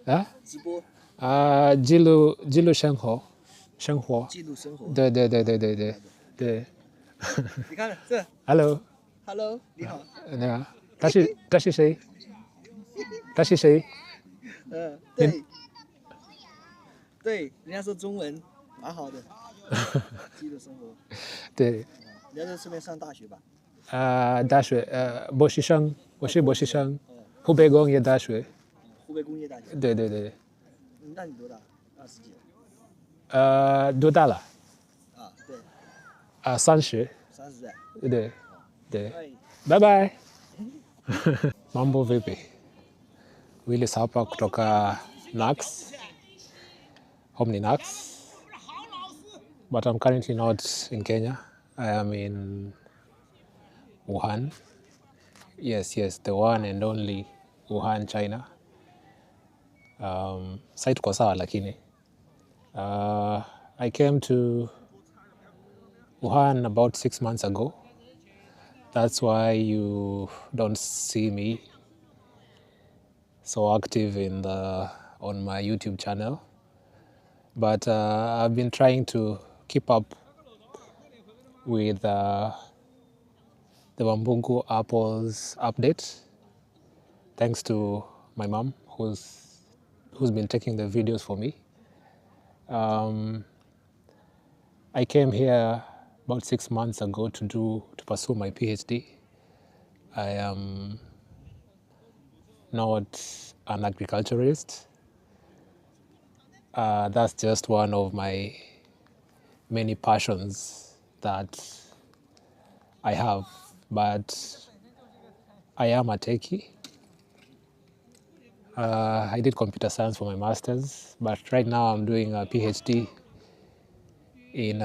啊？直播啊，记录生活，记录生活。对。对。你看这 ，Hello， 你好。你好，他是谁？他是谁？对。对，人家说中文蛮好的，记录生活。对。你要在这边上大学吧？大学博士生，我是博士生，湖北工业大学。湖北工业大学。对。那你多大？20几？多大了？对。30。30岁。对。Bye bye. Mambo vipi? Willis hapa kutoka Nax. Home ni Nax. But I'm currently not in Kenya. I am in Wuhan. Yes, the one and only Wuhan, China. Site kwa sawa lakini. I came to Wuhan about 6 months ago. That's why you don't see me so active on my YouTube channel. But I've been trying to keep up with the Wambungu apples update, thanks to my mom who's been taking the videos for me. I came here about 6 months ago to pursue my PhD. I am not an agriculturist. That's just one of my many passions that I have, but I am a techie. I did computer science for my master's, but right now I'm doing a PhD in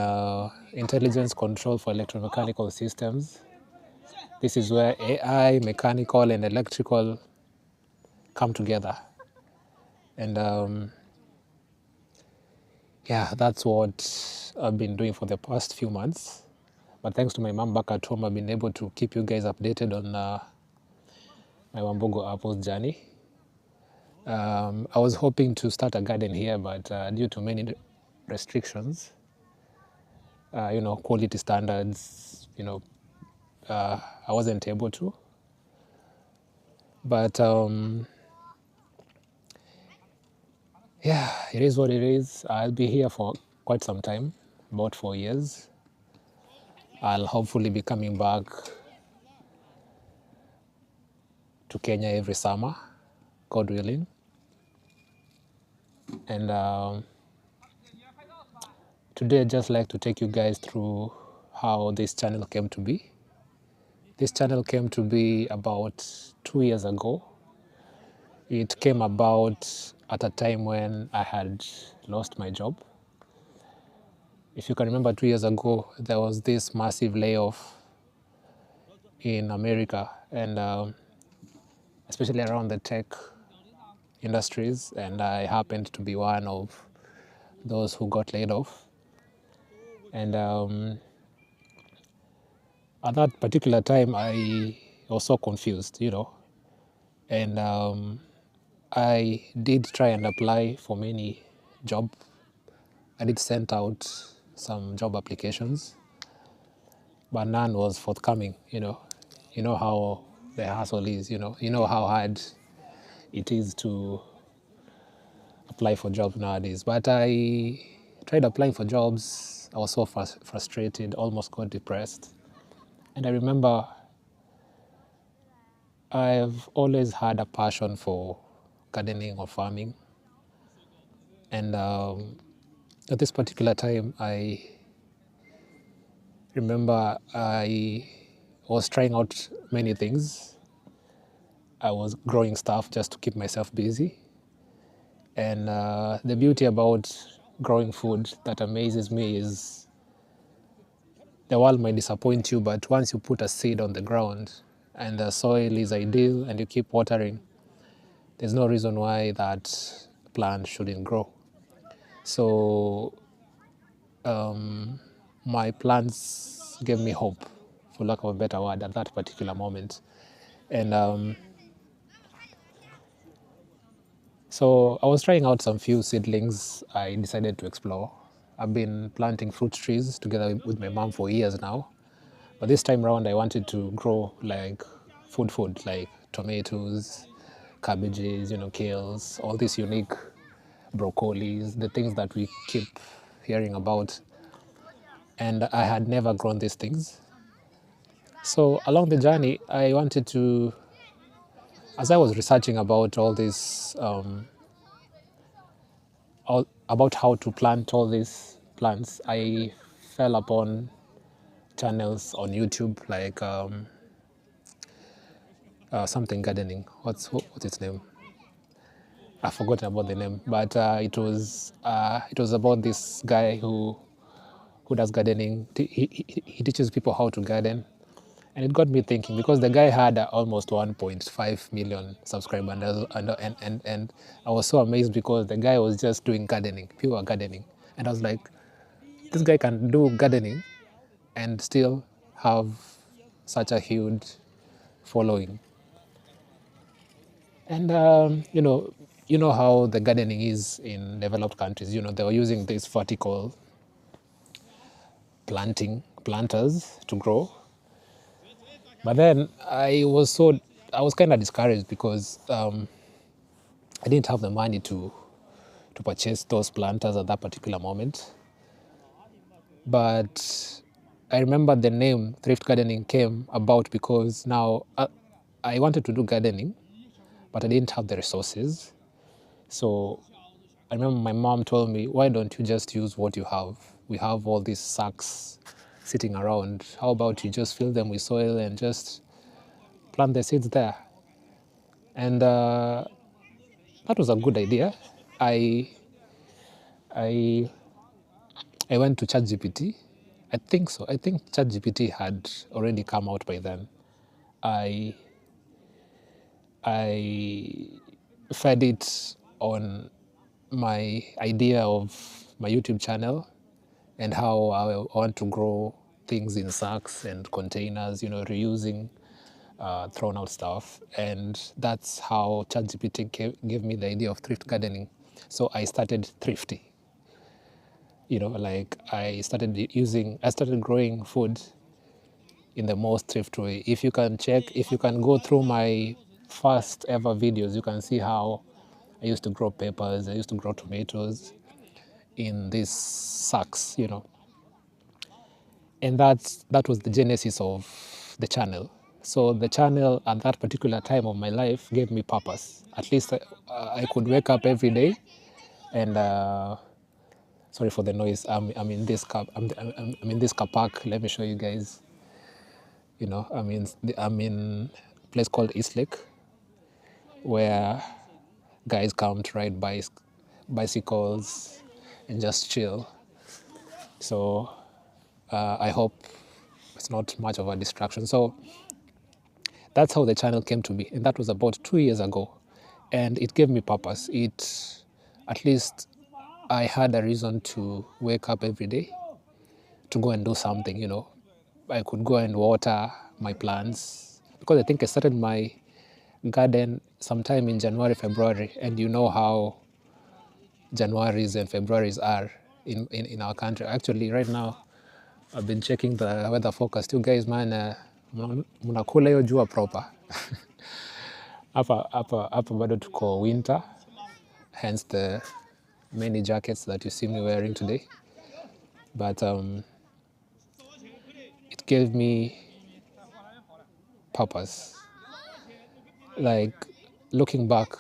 intelligence control for electromechanical systems. This is where AI, mechanical, and electrical come together. And yeah, that's what I've been doing for the past few months. But thanks to my mom back at home, I've been able to keep you guys updated on my Wambogo apples journey. I was hoping to start a garden here, but due to many restrictions, quality standards, I wasn't able to. But yeah, it is what it is. I'll be here for quite some time, about 4 years. I'll hopefully be coming back to Kenya every summer, God willing. And today I'd just like to take you guys through how this channel came to be. This channel came to be about 2 years ago. It came about at a time when I had lost my job. If you can remember, 2 years ago, there was this massive layoff in America, and especially around the tech industries, and I happened to be one of those who got laid off. And at that particular time, I was so confused, and I did try and apply for many jobs. I did send out some job applications, but none was forthcoming. You know how the hassle is. You know how hard it is to apply for jobs nowadays. But I tried applying for jobs. I was so frustrated, almost got depressed. And I remember I've always had a passion for gardening or farming. And at this particular time, I remember I was trying out many things. I was growing stuff just to keep myself busy. And the beauty about growing food that amazes me is the world might disappoint you, but once you put a seed on the ground and the soil is ideal and you keep watering, there's no reason why that plant shouldn't grow. So my plants gave me hope, for lack of a better word, at that particular moment. And So I was trying out some few seedlings I decided to explore. I've been planting fruit trees together with my mom for years now. But this time around, I wanted to grow like food, like tomatoes, cabbages, kales, all these unique broccolis, the things that we keep hearing about. And I had never grown these things. So along the journey, I wanted to, as I was researching about all this, about how to plant all these plants, I fell upon channels on YouTube like something gardening. What's its name? I've forgotten about the name, but it was about this guy who does gardening. He teaches people how to garden, and it got me thinking because the guy had almost 1.5 million subscribers, and I was so amazed because the guy was just doing gardening, pure gardening, and I was like, this guy can do gardening and still have such a huge following. And you know how the gardening is in developed countries. They were using these vertical planters to grow. But then I was kind of discouraged because I didn't have the money to purchase those planters at that particular moment. But I remember the name Thrift Gardening came about because now I wanted to do gardening, but I didn't have the resources. So I remember my mom told me, why don't you just use what you have? We have all these sacks sitting around. How about you just fill them with soil and just plant the seeds there? And that was a good idea. I went to ChatGPT. I think so. I think ChatGPT had already come out by then. I fed it on my idea of my YouTube channel and how I want to grow things in sacks and containers, reusing thrown out stuff. And that's how ChatGPT gave me the idea of thrift gardening. So I started thrifty. Like I started growing food in the most thrift way. If you can go through my first ever videos, you can see how I used to grow peppers, I used to grow tomatoes in these sacks, And that was the genesis of the channel. So the channel at that particular time of my life gave me purpose. At least I could wake up every day and sorry for the noise. I'm in this car. I'm in this car park. Let me show you guys. I'm in a place called East Lake, where guys come to ride bicycles and just chill. So I hope it's not much of a distraction. So that's how the channel came to be, and that was about 2 years ago, and it gave me purpose. At least I had a reason to wake up every day to go and do something. I could go and water my plants because I think I started my garden sometime in January, February, and you know how Januaries and Februaries are in our country. Actually, right now, I've been checking the weather forecast. You guys, man, mnakula hiyo jua proper. Hapa bado tuko winter, hence the many jackets that you see me wearing today. But it gave me purpose. Like, looking back,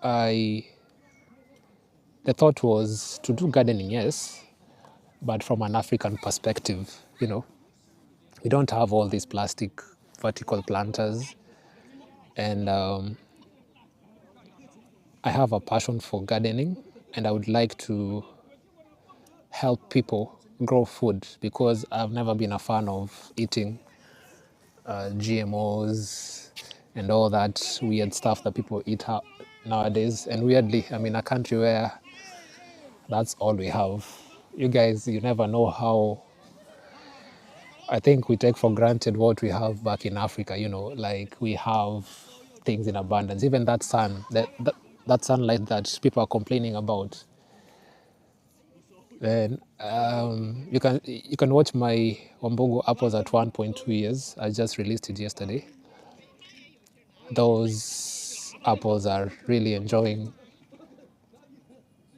the thought was to do gardening, yes, but from an African perspective. We don't have all these plastic vertical planters, and I have a passion for gardening, and I would like to help people grow food because I've never been a fan of eating GMOs and all that weird stuff that people eat nowadays. And weirdly, I'm in a country where that's all we have. You guys, you never know how, I think we take for granted what we have back in Africa, like we have things in abundance. Even that sun, that sunlight that people are complaining about. Then you can watch my Wambogo apples at 1.2 years. I just released it yesterday. Those apples are really enjoying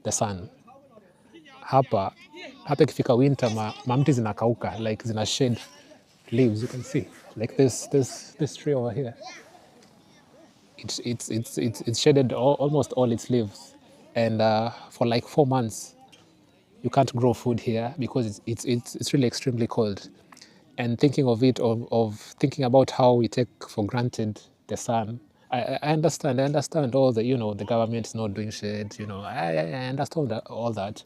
the sun. Hapa ikifika winter, mamti zinakauka, like zina shed leaves. You can see, like this tree over here. It's shaded almost all its leaves, and for like 4 months, you can't grow food here because it's really extremely cold. And thinking of it, of thinking about how we take for granted the sun, I understand all the, the government is not doing shit, I understand all that.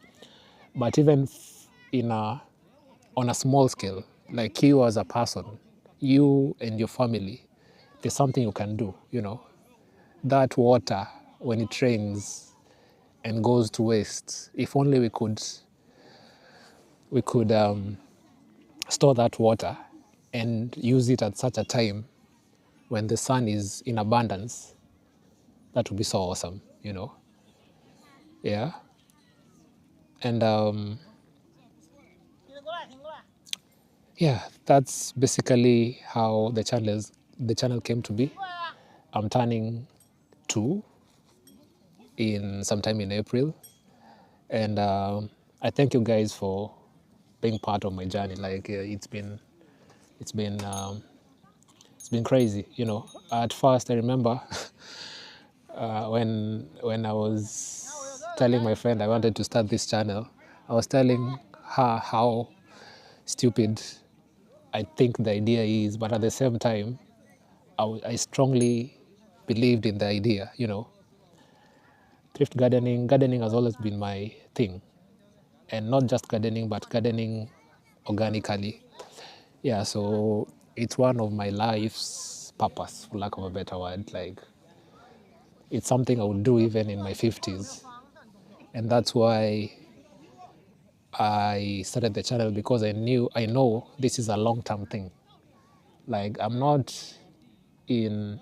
But even on a small scale, like you as a person, you and your family, there's something you can do, That water, when it rains and goes to waste, if only we could store that water and use it at such a time when the sun is in abundance, that would be so awesome, Yeah. And yeah, that's basically how the channel came to be. I'm turning 2 in sometime in April, and I thank you guys for being part of my journey. Like it's been crazy, At first, I remember when I was telling my friend I wanted to start this channel, I was telling her how stupid I think the idea is, but at the same time, I strongly believed in the idea, Thrift gardening has always been my thing, and not just gardening, but gardening organically. Yeah, so it's one of my life's purpose, for lack of a better word. Like, it's something I would do even in my 50s. And that's why I started the channel, because I know this is a long-term thing. Like, I'm not in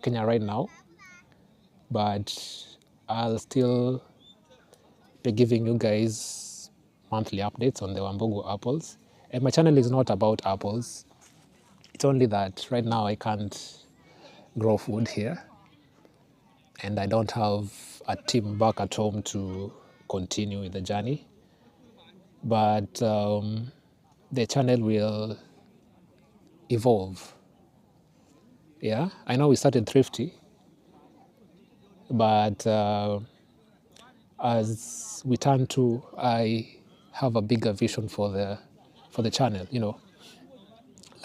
Kenya right now, but I'll still be giving you guys monthly updates on the Wambogo apples. And my channel is not about apples. It's only that right now I can't grow food here, and I don't have a team back at home to continue with the journey. But the channel will evolve. Yeah, I know we started thrifty, but as we turn to, I have a bigger vision for the channel.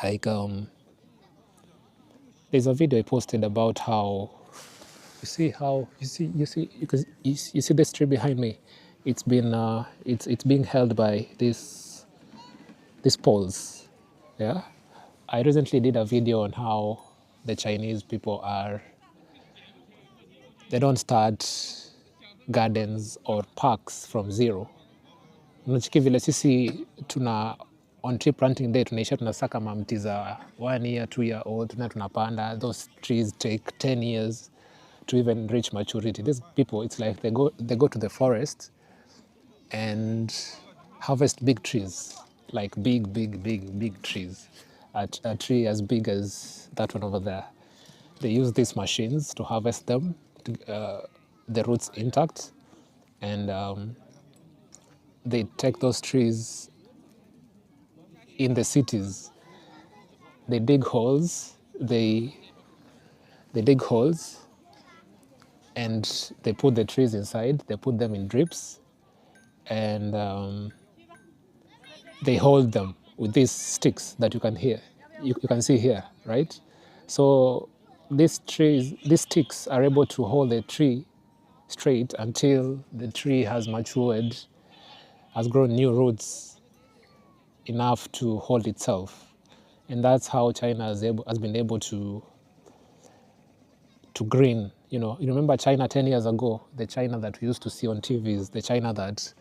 Like there's a video I posted about how you see this tree behind me. It's been it's being held by these poles. Yeah, I recently did a video on how the Chinese people they don't start gardens or parks from zero. Unachiki vile sisi tuna on tree planting day tunaisha tunasaka mamti za 1 year 2 year old, tunapanda. Those trees take 10 years to even reach maturity. These people, it's like they go to the forest and harvest big trees, like big trees. A tree as big as that one over there. They use these machines to harvest them, the roots intact, and they take those trees in the cities. They dig holes. They dig holes, and they put the trees inside. They put them in drips, and they hold them with these sticks that you can hear. You can see here, right? So these sticks are able to hold the tree straight until the tree has matured, has grown new roots enough to hold itself. And that's how China has been able to green. You remember China 10 years ago, the China that we used to see on TVs, the China that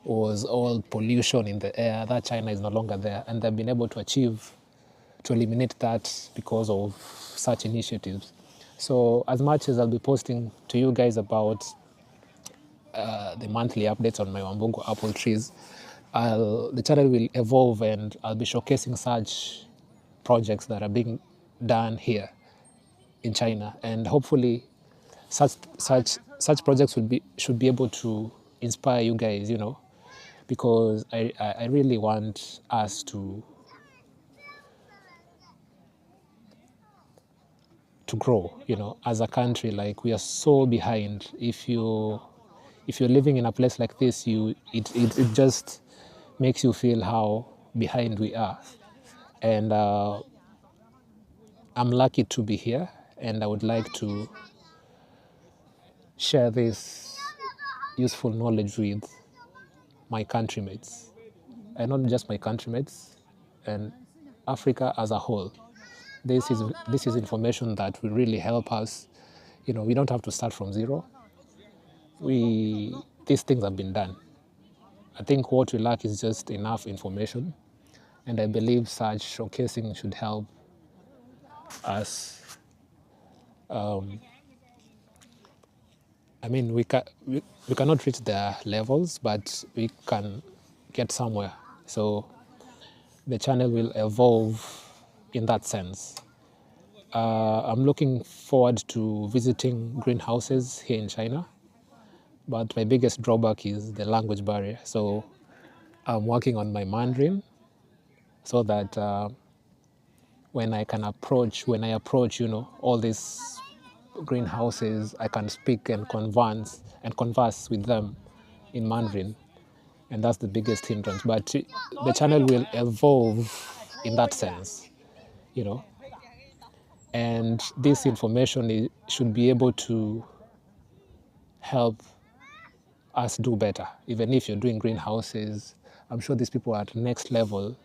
was all pollution in the air, that China is no longer there. And they've been able to eliminate that because of such initiatives. So as much as I'll be posting to you guys about the monthly updates on my Wambungu apple trees, the channel will evolve and I'll be showcasing such projects that are being done here in China, and hopefully such projects should be able to inspire you guys, because I really want us to grow, as a country. Like, we are so behind. If you're living in a place like this, it just makes you feel how behind we are. And I'm lucky to be here, and I would like to share this useful knowledge with my countrymates, and not just my countrymates, and Africa as a whole. This is information that will really help us. We don't have to start from zero. These things have been done. I think what we lack is just enough information, and I believe such showcasing should help us. I mean, we cannot reach their levels, but we can get somewhere. So the channel will evolve in that sense. I'm looking forward to visiting greenhouses here in China, but my biggest drawback is the language barrier. So I'm working on my Mandarin so that when I approach, all these greenhouses, I can speak and converse with them in Mandarin, and that's the biggest hindrance. But the channel will evolve in that sense, and this information should be able to help us do better. Even if you're doing greenhouses, I'm sure these people are at next level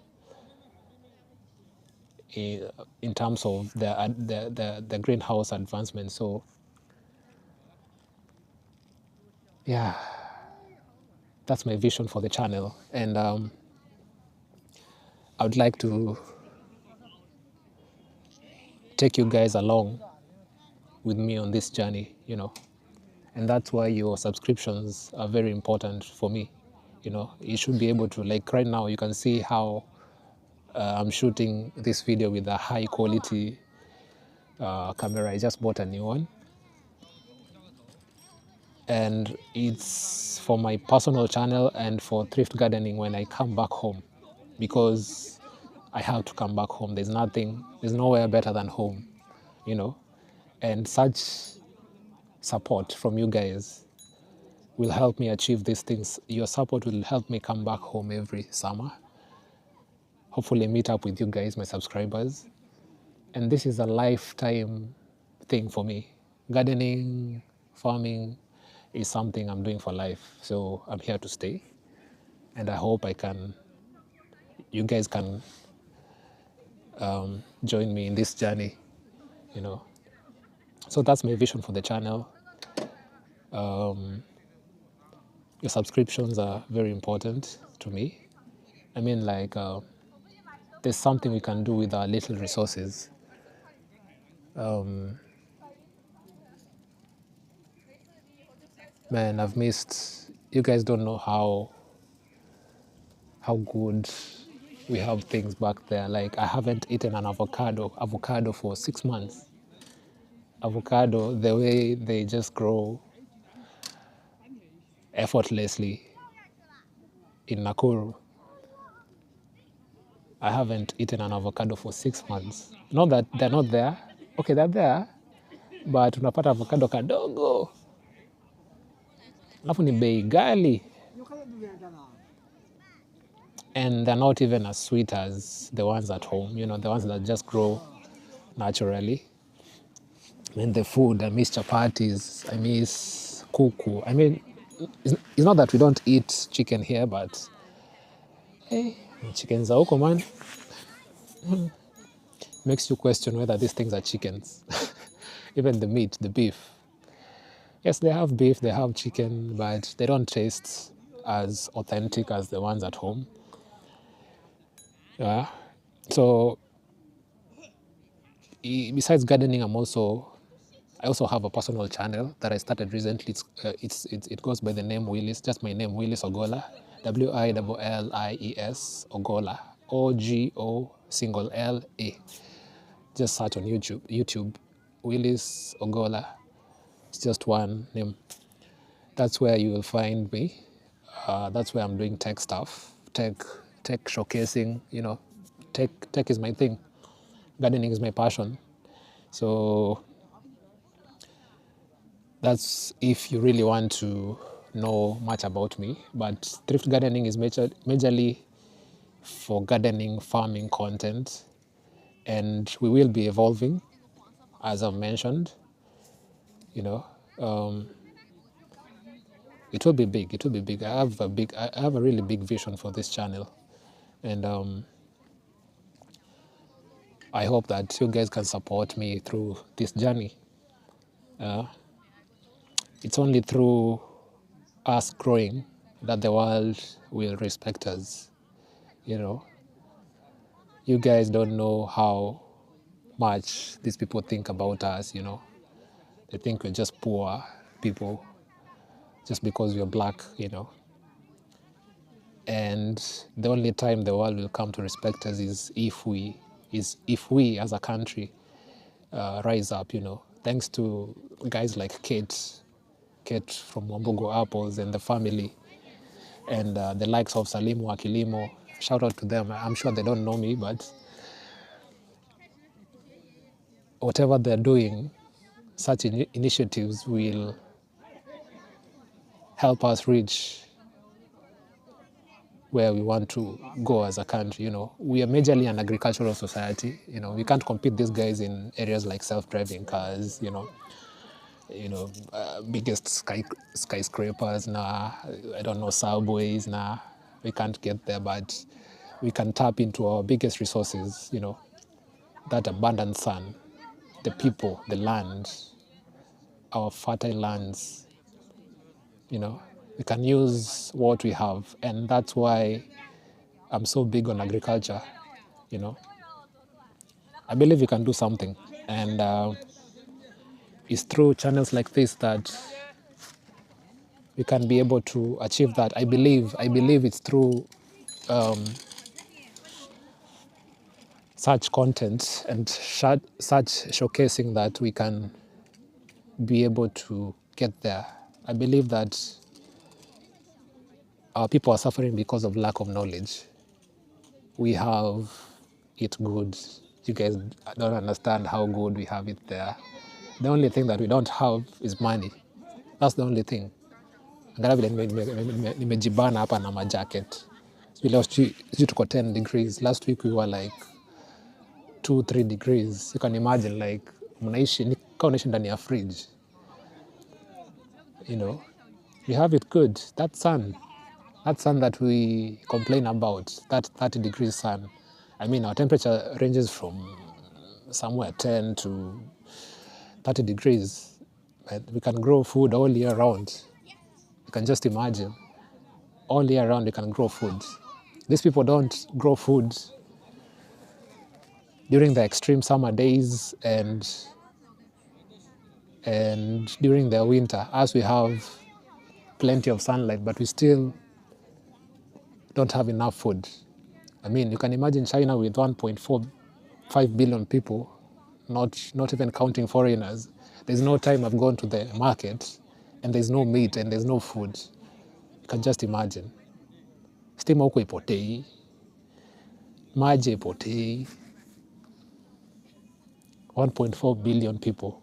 in terms of the greenhouse advancement. So yeah, that's my vision for the channel, and I would like to take you guys along with me on this journey, and that's why your subscriptions are very important for me. You should be able to, like right now, you can see how I'm shooting this video with a high quality camera. I just bought a new one, and it's for my personal channel and for Thrift Gardening when I come back home, because I have to come back home. There's nowhere better than home, and such support from you guys will help me achieve these things. Your support will help me come back home every summer, hopefully meet up with you guys, my subscribers. And this is a lifetime thing for me. Gardening, farming is something I'm doing for life. So I'm here to stay. And I hope you guys can join me in this journey, So that's my vision for the channel. Your subscriptions are very important to me. I mean, like, there's something we can do with our little resources. Man, I've missed, you guys don't know how good we have things back there. Like, I haven't eaten an avocado for 6 months. Avocado, the way they just grow effortlessly in Nakuru. I haven't eaten an avocado for 6 months. Not that they're not there. Okay, they're there, but unapata avocado kadogo. Alafu ni bei ghali. And they're not even as sweet as the ones at home, the ones that just grow naturally. And the food, I miss chapatis, I miss kuku. I mean, it's not that we don't eat chicken here, but hey, chickens are huko, man. Makes you question whether these things are chickens. Even the meat, the beef. Yes, they have beef, they have chicken, but they don't taste as authentic as the ones at home. Yeah. So besides gardening, I'm also I also have a personal channel that I started recently. It goes by the name Willis, just my name, Willis Ogola, Willies Ogola, OGO_LA. Just search on YouTube, Willis Ogola. It's just one name. That's where you will find me. That's where I'm doing tech stuff, tech showcasing. Tech is my thing. Gardening is my passion. So that's if you really want to know much about me. But thrift gardening is majorly for gardening, farming content, and we will be evolving, as I've mentioned. It will be big. It will be big. I have a really big vision for this channel, and I hope that you guys can support me through this journey. It's only through us growing that the world will respect us. You guys don't know how much these people think about us. They think we're just poor people just because we're black. And the only time the world will come to respect us is if we as a country rise up. Thanks to guys like Kate from Wambugo Apples and the family, and the likes of Salimu Akilimo. Shout out to them. I'm sure they don't know me, but whatever they're doing, such initiatives will help us reach where we want to go as a country. We are majorly an agricultural society. We can't compete these guys in areas like self-driving cars, biggest skyscrapers, I don't know, subways, we can't get there, but we can tap into our biggest resources, that abundant sun, the people, the land, our fertile lands. We can use what we have, and that's why I'm so big on agriculture. I believe we can do something, and it's through channels like this that we can be able to achieve that. I believe it's through such content and such showcasing that we can be able to get there. I believe that our people are suffering because of lack of knowledge. We have it good. You guys don't understand how good we have it there. The only thing that we don't have is money. That's the only thing. Angalau vile nimejibana hapa na majacket. Sijui tuko 10 degrees. Last week we were like 2-3 degrees. You can imagine, like, unaishi ndani ya fridge. We have it good. That sun that we complain about, that 30 degrees sun. I mean, our temperature ranges from somewhere 10 to 30 degrees. But we can grow food all year round. You can just imagine. All year round, we can grow food. These people don't grow food during the extreme summer days and during the winter, as we have plenty of sunlight, but we still don't have enough food. I mean, you can imagine China with 1.45 billion people, not even counting foreigners. There's no time I've gone to the market and there's no meat and there's no food. You can just imagine. Stima huko ipotei, maji ipotei. 1.4 billion people,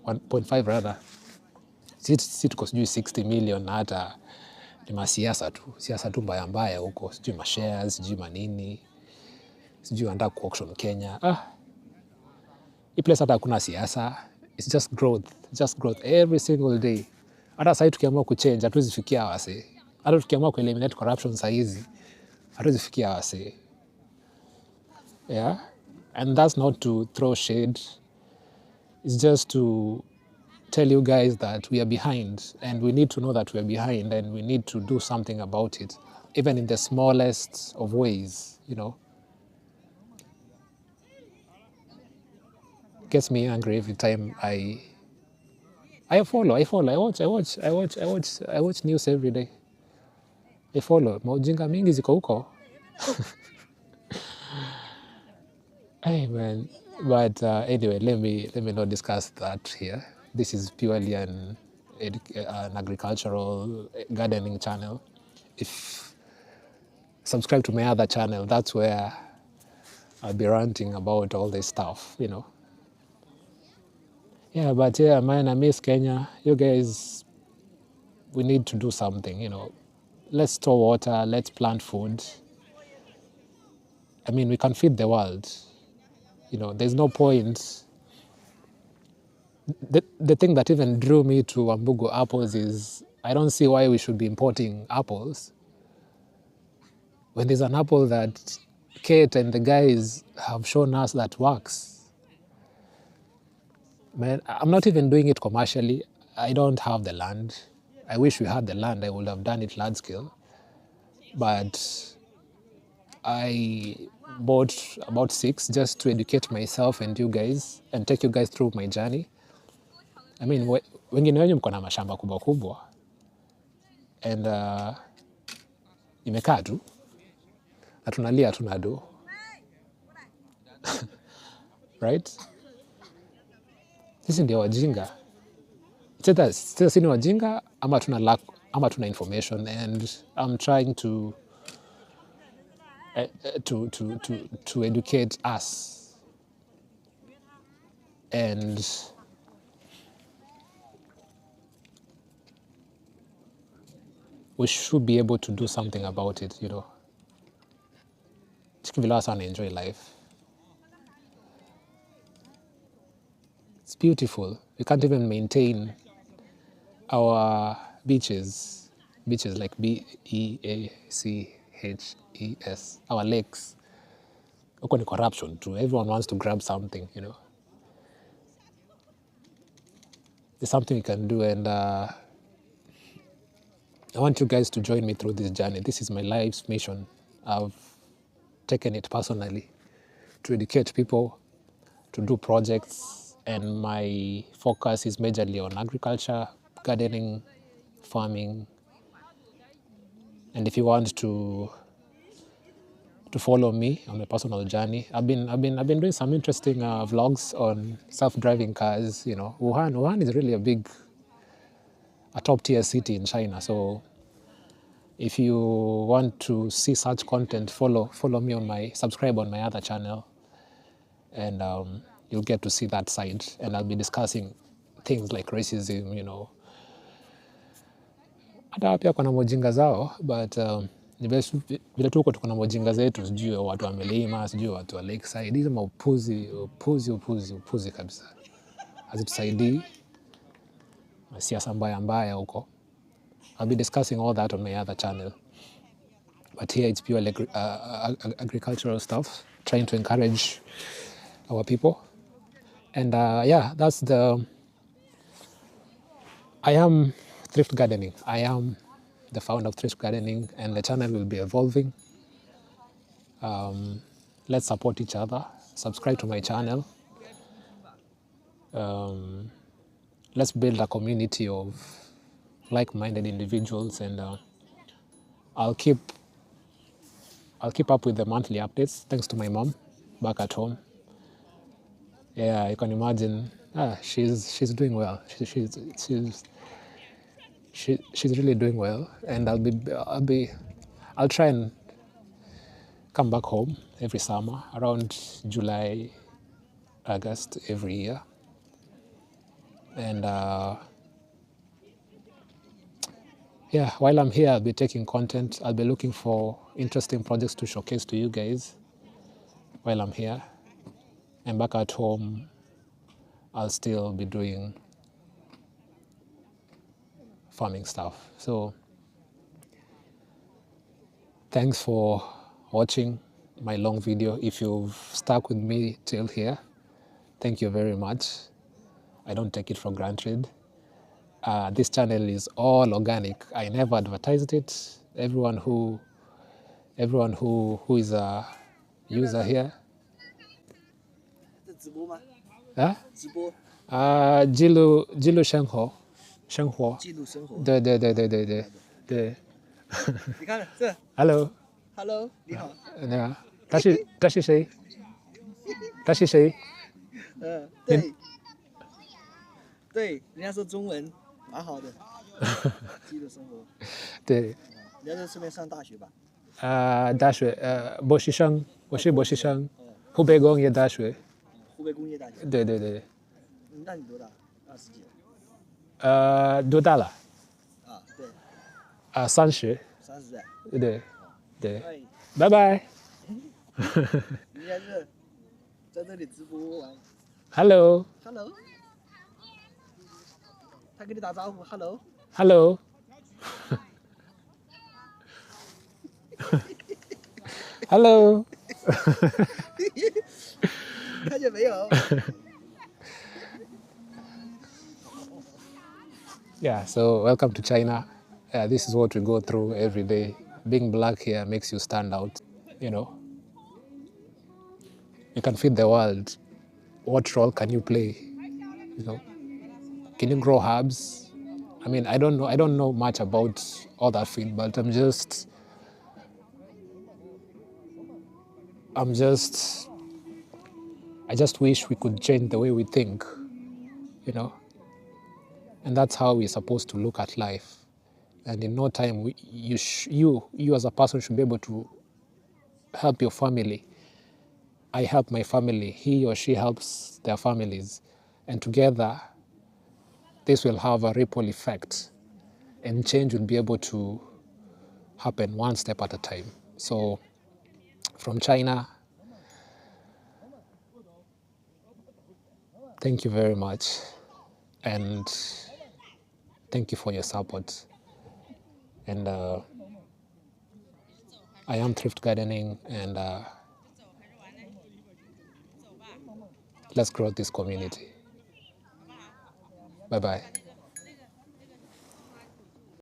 1.5 rather. Si tuko sijui 60 million, na hata ni masiasa tu mbaya mbaya huko, sijui mashares, sijui manini, sijui wanataka ku-auction Kenya. Hii place hata hakuna siasa. It's just growth every single day. Hata sasa tukiamua kuchange hatuwezi fikia wase. Hata tukiamua ku-eliminate corruption saa hizi hatuwezi fikia wase. Yeah? And that's not to throw shade. It's just to tell you guys that we are behind, and we need to know that we are behind, and we need to do something about it, even in the smallest of ways. Gets me angry every time I I follow. I watch news every day. I follow. Maujinga mingi ziko huko. Hey man. But anyway, let me not discuss that here. This is purely an agricultural gardening channel. If subscribe to my other channel, that's where I'll be ranting about all this stuff, you know. Yeah, but yeah, man, I miss Kenya. You guys, we need to do something, you know. Let's store water, let's plant food. I mean, we can feed the world. You know, there's no point. The thing that even drew me to Wambugu apples is I don't see why we should be importing apples when there's an apple that Kate and the guys have shown us that works. Man, I'm not even doing it commercially. I don't have the land. I wish we had the land. I would have done it large scale. But I bought about 6 just to educate myself and you guys and take you guys through my journey. I mean, wengine wenyu mko na mashamba kubwa kubwa and imekaa tu na tunalia tunado. Right? Sisi ndio wajinga. Sisi ni wajinga ama tuna information, and I'm trying to educate us, and we should be able to do something about it, you know. Chikivila enjoy life. It's beautiful. We can't even maintain our beaches like BEACHES, our lakes. Huko ni corruption too. Everyone wants to grab something, you know. There's something we can do, and I want you guys to join me through this journey. This is my life's mission. I've taken it personally to educate people, to do projects, and my focus is majorly on agriculture, gardening, farming. And if you want to follow me on my personal journey, I've been doing some interesting vlogs on self-driving cars. You know, Wuhan is really a top-tier city in China. So if you want to see such content, follow me subscribe on my other channel, and you'll get to see that side. And I'll be discussing things like racism, you know. Hata pia kuna mojinga zao, but vile tuko na mojinga zetu, sijui watu wamelima, sijui watu wa lakeside. Hizo maupuzi kabisa. Hazitusaidii, siasa mbaya huko. I'll be discussing all that on my other channel. But here it's pure agricultural stuff, trying to encourage our people. And yeah, I am Thrift Gardening. I am the founder of Thrift Gardening, and the channel will be evolving. Let's support each other. Subscribe to my channel. Let's build a community of like-minded individuals, and I'll keep up with the monthly updates. Thanks to my mom back at home. Yeah, you can imagine. She's doing well. She's really doing well, and I'll try and come back home every summer around July, August every year. And yeah, while I'm here, I'll be taking content. I'll be looking for interesting projects to showcase to you guys while I'm here. And back at home, I'll still be doing farming stuff. So thanks for watching my long video. If you've stuck with me till here, thank you very much. I don't take it for granted. This channel is all organic. I never advertised it. Everyone who is a user here. Jilu Shengho. 生活，记录生活。对对对对对对对。你看这 Hello， 你好。那个这是谁？这是谁？对，对，人家说中文蛮好的，记录生活。对。你要是顺便上大学吧？大学，博士生，我是博士生，湖北工业大学。湖北工业大学。对对对。那你多大？20几？多大了？对。30。30岁。对对。拜拜。你还是在这里直播玩。Hello。他跟你打招呼 ，Hello。Hello。看见没有？Yeah, so welcome to China. This is what we go through every day. Being black here makes you stand out. You know, you can feed the world. What role can you play? You know, can you grow herbs? I mean, I don't know much about all that field, but I just wish we could change the way we think, you know, and that's how we're supposed to look at life. And in no time, you as a person should be able to help your family. I help my family. He or she helps their families, and together, this will have a ripple effect, and change will be able to happen one step at a time. So, from China, thank you very much, and thank you for your support. And I am Thrift Gardening, and let's grow this community. Bye-bye.